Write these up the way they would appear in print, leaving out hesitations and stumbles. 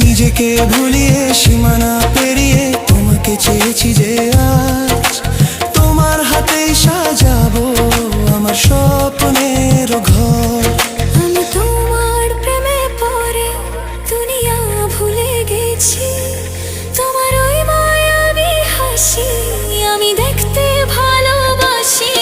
নিজেকে ভুলিয়ে সীমানা পেরিয়ে তোমাকে চেয়েছি যে আজ তোমার হাতেই সাজাবো আমার স্বপ্নের ঘর। আমি তোমার প্রেমে পড়ে দুনিয়া ভুলে গেছি, তোমার ওই মায়াবী হাসি আমি দেখতে ভালোবাসি।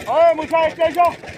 Ôi, một sai chơi chưa?